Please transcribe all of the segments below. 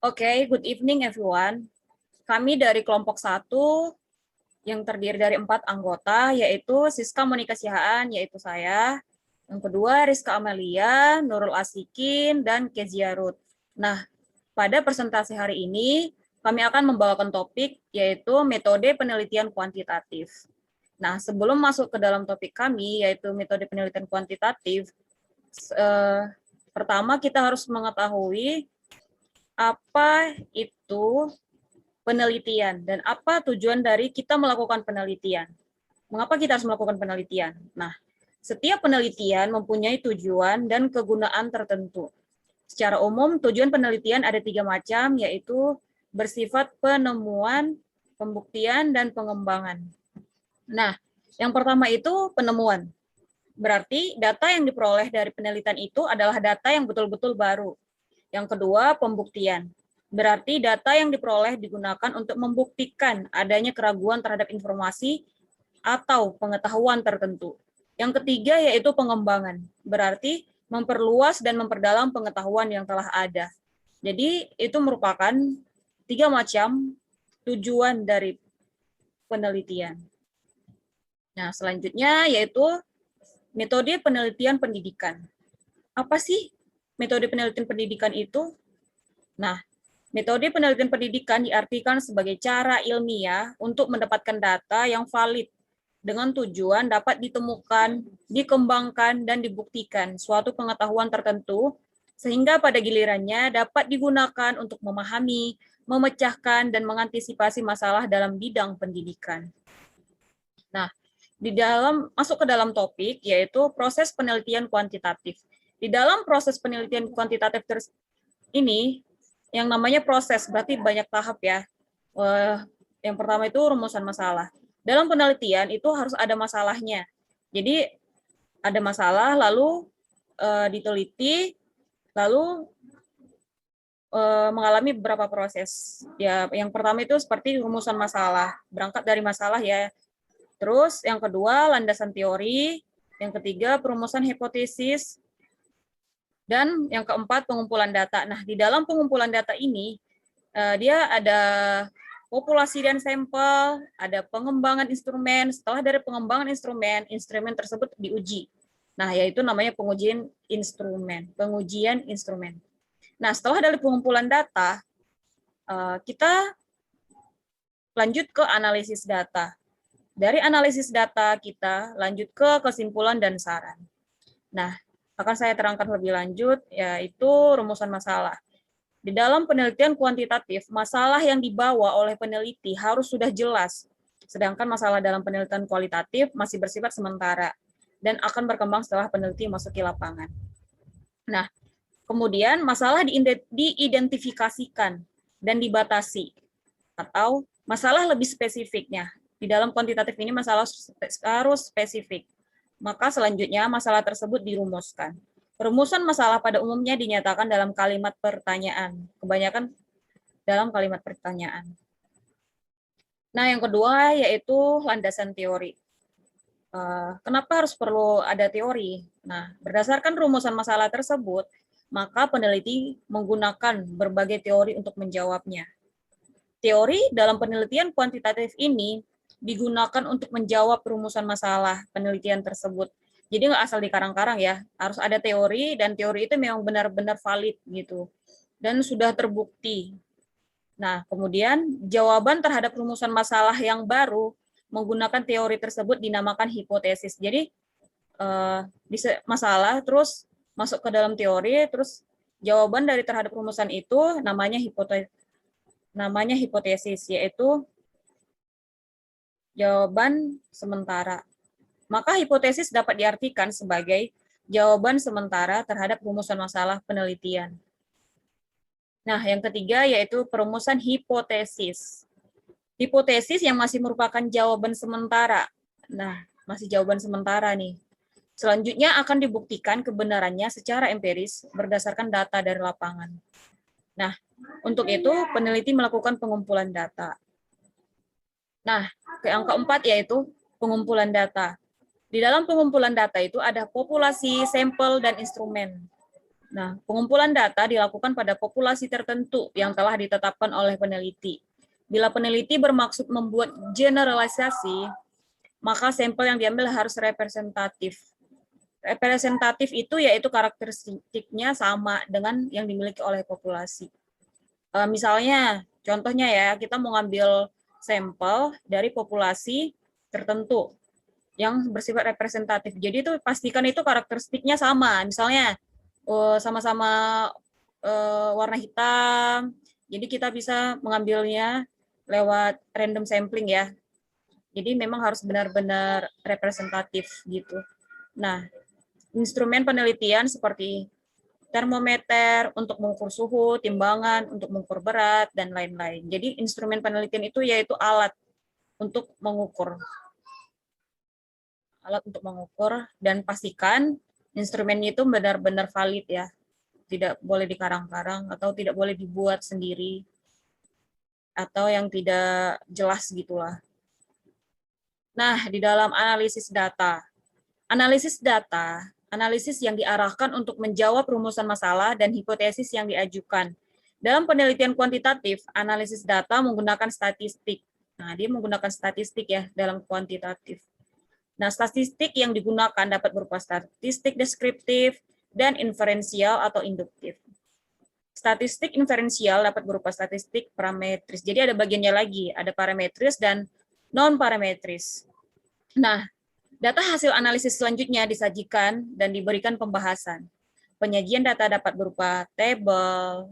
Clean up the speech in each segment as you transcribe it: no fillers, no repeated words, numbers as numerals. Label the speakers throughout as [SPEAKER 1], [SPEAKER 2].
[SPEAKER 1] Oke, good evening everyone. Kami dari kelompok 1 yang terdiri dari 4 anggota, yaitu Siska Monika Sihaan, yaitu saya. Yang kedua, Rizka Amelia, Nurul Asikin, dan Kezia Ruth. Nah, pada presentasi hari ini, kami akan membawakan topik, yaitu metode penelitian kuantitatif. Nah, sebelum masuk ke dalam topik kami, yaitu metode penelitian kuantitatif, pertama kita harus mengetahui apa itu penelitian dan apa tujuan dari kita melakukan penelitian. Mengapa kita harus melakukan penelitian? Nah, setiap penelitian mempunyai tujuan dan kegunaan tertentu. Secara umum, tujuan penelitian ada 3 macam, yaitu bersifat penemuan, pembuktian, dan pengembangan. Nah, yang pertama itu penemuan. Berarti data yang diperoleh dari penelitian itu adalah data yang betul-betul baru. Yang kedua, pembuktian. Berarti data yang diperoleh digunakan untuk membuktikan adanya keraguan terhadap informasi atau pengetahuan tertentu. Yang ketiga yaitu pengembangan. Berarti memperluas dan memperdalam pengetahuan yang telah ada. Jadi itu merupakan 3 macam tujuan dari penelitian. Nah, selanjutnya yaitu metode penelitian pendidikan. Apa sih metode penelitian pendidikan itu? Nah, metode penelitian pendidikan diartikan sebagai cara ilmiah untuk mendapatkan data yang valid dengan tujuan dapat ditemukan, dikembangkan, dan dibuktikan suatu pengetahuan tertentu, sehingga pada gilirannya dapat digunakan untuk memahami, memecahkan, dan mengantisipasi masalah dalam bidang pendidikan. Nah, masuk ke dalam topik, yaitu proses penelitian kuantitatif. Di dalam proses penelitian kuantitatif ini, yang namanya proses, berarti banyak tahap ya. Yang pertama itu rumusan masalah. Dalam penelitian itu harus ada masalahnya. Jadi ada masalah, lalu diteliti, lalu mengalami beberapa proses. Ya, yang pertama itu seperti rumusan masalah, berangkat dari masalah ya. Terus yang kedua landasan teori, yang ketiga perumusan hipotesis, dan yang keempat pengumpulan data. Nah, di dalam pengumpulan data ini dia ada populasi dan sampel, ada pengembangan instrumen. Setelah dari pengembangan instrumen, instrumen tersebut diuji. Nah, yaitu namanya pengujian instrumen. Nah, setelah dari pengumpulan data, kita lanjut ke analisis data. Dari analisis data, kita lanjut ke kesimpulan dan saran. Nah, akan saya terangkan lebih lanjut, yaitu rumusan masalah. Di dalam penelitian kuantitatif, masalah yang dibawa oleh peneliti harus sudah jelas, sedangkan masalah dalam penelitian kualitatif masih bersifat sementara dan akan berkembang setelah peneliti masuki lapangan. Nah, kemudian masalah diidentifikasikan dan dibatasi, atau masalah lebih spesifiknya. Di dalam kuantitatif ini masalah harus spesifik. Maka selanjutnya masalah tersebut dirumuskan. Rumusan masalah pada umumnya dinyatakan dalam kalimat pertanyaan. Kebanyakan dalam kalimat pertanyaan. Nah, yang kedua yaitu landasan teori. Kenapa harus perlu ada teori? Nah, berdasarkan rumusan masalah tersebut, maka peneliti menggunakan berbagai teori untuk menjawabnya. Teori dalam penelitian kuantitatif ini digunakan untuk menjawab rumusan masalah penelitian tersebut. Jadi nggak asal dikarang-karang ya, harus ada teori, dan teori itu memang benar-benar valid gitu, dan sudah terbukti. Nah, kemudian jawaban terhadap rumusan masalah yang baru menggunakan teori tersebut dinamakan hipotesis. Jadi masalah terus masuk ke dalam teori, terus jawaban dari terhadap rumusan itu namanya hipotesis, yaitu jawaban sementara. Maka hipotesis dapat diartikan sebagai jawaban sementara terhadap rumusan masalah penelitian. Nah, yang ketiga yaitu perumusan hipotesis. Hipotesis yang masih merupakan jawaban sementara. Nah, masih jawaban sementara nih. Selanjutnya akan dibuktikan kebenarannya secara empiris berdasarkan data dari lapangan. Nah, untuk itu peneliti melakukan pengumpulan data. Nah, yang keempat yaitu pengumpulan data. Di dalam pengumpulan data itu ada populasi, sampel, dan instrumen. Nah, pengumpulan data dilakukan pada populasi tertentu yang telah ditetapkan oleh peneliti. Bila peneliti bermaksud membuat generalisasi, maka sampel yang diambil harus representatif. Representatif itu yaitu karakteristiknya sama dengan yang dimiliki oleh populasi. Misalnya, contohnya ya, kita mau ngambil sampel dari populasi tertentu yang bersifat representatif. Jadi itu pastikan itu karakteristiknya sama. Misalnya, sama-sama warna hitam, jadi kita bisa mengambilnya lewat random sampling ya. Jadi memang harus benar-benar representatif gitu. Nah, instrumen penelitian seperti termometer untuk mengukur suhu, timbangan untuk mengukur berat, dan lain-lain. Jadi instrumen penelitian itu yaitu alat untuk mengukur. Alat untuk mengukur, dan pastikan instrumennya itu benar-benar valid ya. Tidak boleh dikarang-karang atau tidak boleh dibuat sendiri atau yang tidak jelas gitulah. Nah, di dalam analisis data, analisis yang diarahkan untuk menjawab rumusan masalah dan hipotesis yang diajukan. Dalam penelitian kuantitatif, analisis data menggunakan statistik. Nah, dia menggunakan statistik ya dalam kuantitatif. Nah, statistik yang digunakan dapat berupa statistik deskriptif dan inferensial atau induktif. Statistik inferensial dapat berupa statistik parametris. Jadi ada bagiannya lagi, ada parametris dan non-parametris. Nah, data hasil analisis selanjutnya disajikan dan diberikan pembahasan. Penyajian data dapat berupa tabel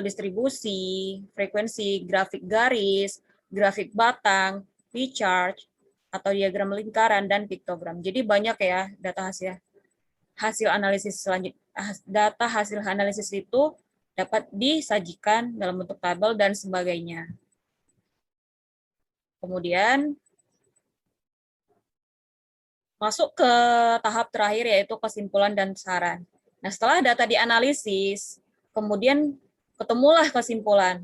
[SPEAKER 1] distribusi, frekuensi, grafik garis, grafik batang, pie chart, atau diagram lingkaran, dan piktogram. Jadi banyak ya data hasil analisis selanjutnya. Data hasil analisis itu dapat disajikan dalam bentuk tabel dan sebagainya. Kemudian masuk ke tahap terakhir yaitu kesimpulan dan saran. Nah, setelah data dianalisis, kemudian ketemulah kesimpulan.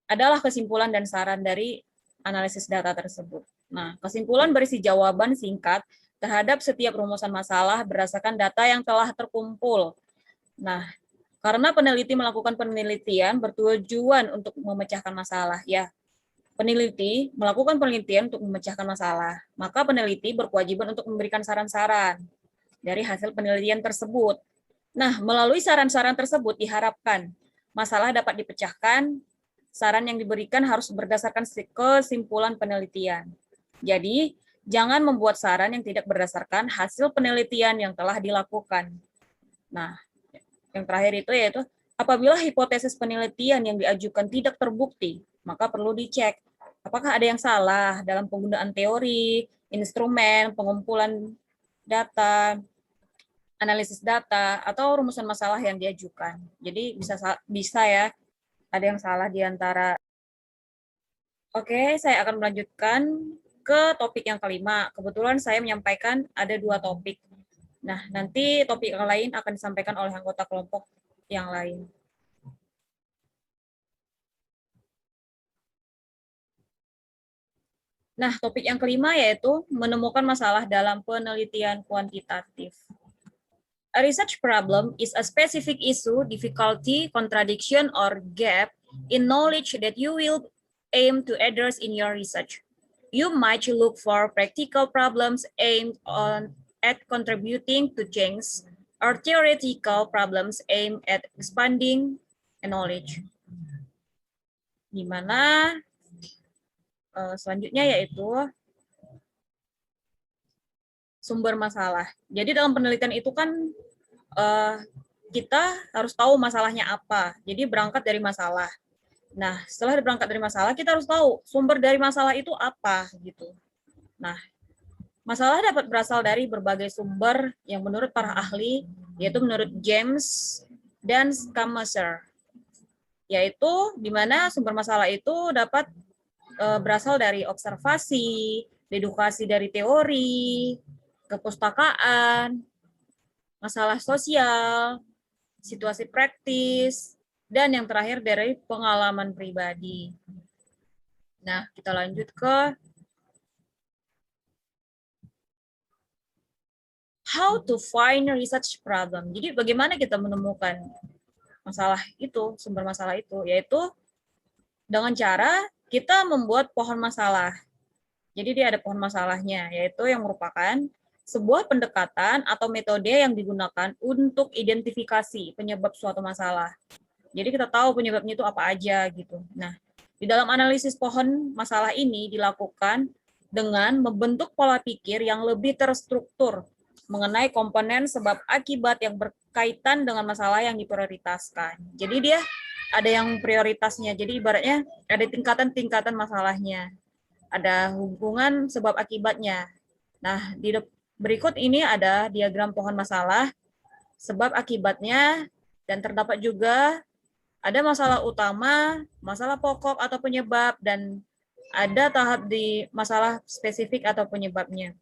[SPEAKER 1] Adalah kesimpulan dan saran dari analisis data tersebut. Nah, kesimpulan berisi jawaban singkat terhadap setiap rumusan masalah berdasarkan data yang telah terkumpul. Nah, karena peneliti melakukan penelitian bertujuan untuk memecahkan masalah, ya. Peneliti melakukan penelitian untuk memecahkan masalah, maka peneliti berkewajiban untuk memberikan saran-saran dari hasil penelitian tersebut. Nah, melalui saran-saran tersebut diharapkan masalah dapat dipecahkan. Saran yang diberikan harus berdasarkan kesimpulan penelitian. Jadi, jangan membuat saran yang tidak berdasarkan hasil penelitian yang telah dilakukan. Nah, yang terakhir itu yaitu apabila hipotesis penelitian yang diajukan tidak terbukti, maka perlu dicek apakah ada yang salah dalam penggunaan teori, instrumen, pengumpulan data, analisis data, atau rumusan masalah yang diajukan. Jadi bisa ya ada yang salah di antara. Oke, saya akan melanjutkan ke topik yang kelima. Kebetulan saya menyampaikan ada 2 topik. Nah, nanti topik yang lain akan disampaikan oleh anggota kelompok yang lain. Nah, topik yang kelima yaitu menemukan masalah dalam penelitian kuantitatif. A research problem is a specific issue, difficulty, contradiction, or gap in knowledge that you will aim to address in your research. You might look for practical problems aimed at contributing to change, or theoretical problems aimed at expanding knowledge. Di mana selanjutnya yaitu sumber masalah. Jadi dalam penelitian itu kan kita harus tahu masalahnya apa. Jadi berangkat dari masalah. Nah, setelah berangkat dari masalah, kita harus tahu sumber dari masalah itu apa gitu. Nah, masalah dapat berasal dari berbagai sumber yang menurut para ahli, yaitu menurut James dan Schumacher. Yaitu di mana sumber masalah itu dapat berasal dari observasi, dedukasi dari teori, kepustakaan, masalah sosial, situasi praktis, dan yang terakhir dari pengalaman pribadi. Nah, kita lanjut ke how to find research problem. Jadi bagaimana kita menemukan masalah itu, sumber masalah itu, yaitu dengan cara kita membuat pohon masalah. Jadi dia ada pohon masalahnya, yaitu yang merupakan sebuah pendekatan atau metode yang digunakan untuk identifikasi penyebab suatu masalah. Jadi kita tahu penyebabnya itu apa aja gitu. Nah, di dalam analisis pohon masalah ini dilakukan dengan membentuk pola pikir yang lebih terstruktur mengenai komponen sebab akibat yang berkaitan dengan masalah yang diprioritaskan. Jadi dia ada yang prioritasnya. Jadi ibaratnya ada tingkatan-tingkatan masalahnya. Ada hubungan sebab akibatnya. Nah, di berikut ini ada diagram pohon masalah, sebab akibatnya, dan terdapat juga ada masalah utama, masalah pokok atau penyebab, dan ada tahap di masalah spesifik atau penyebabnya.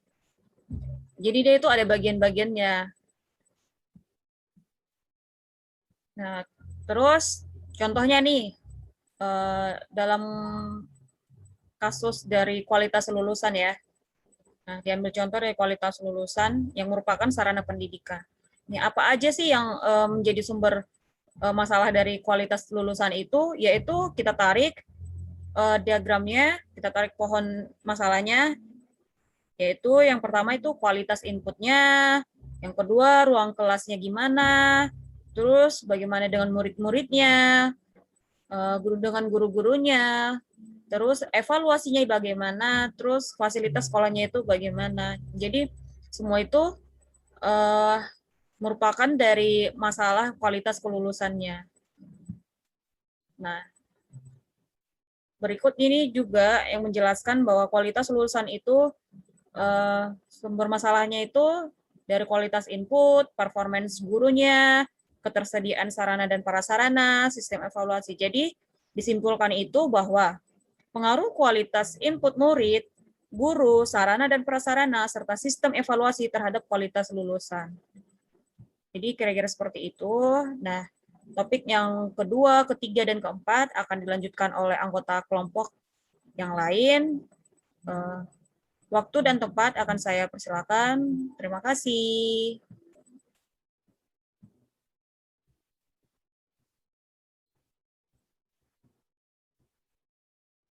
[SPEAKER 1] Jadi dia itu ada bagian-bagiannya. Nah, terus contohnya nih, dalam kasus dari kualitas lulusan ya. Nah, diambil contoh dari kualitas lulusan yang merupakan sarana pendidikan. Ini apa aja sih yang menjadi sumber masalah dari kualitas lulusan itu? Yaitu kita tarik diagramnya, kita tarik pohon masalahnya, yaitu yang pertama itu kualitas inputnya, yang kedua ruang kelasnya gimana, terus bagaimana dengan murid-muridnya, guru dengan guru-gurunya, terus evaluasinya bagaimana, terus fasilitas sekolahnya itu bagaimana. Jadi semua itu merupakan dari masalah kualitas kelulusannya. Nah, berikut ini juga yang menjelaskan bahwa kualitas lulusan itu sumber masalahnya itu dari kualitas input, performance gurunya, ketersediaan sarana dan prasarana, sistem evaluasi. Jadi disimpulkan itu bahwa pengaruh kualitas input murid, guru, sarana dan prasarana, serta sistem evaluasi terhadap kualitas lulusan. Jadi kira-kira seperti itu. Nah, topik yang kedua, ketiga, dan keempat akan dilanjutkan oleh anggota kelompok yang lain. Waktu dan tempat akan saya persilakan. Terima kasih.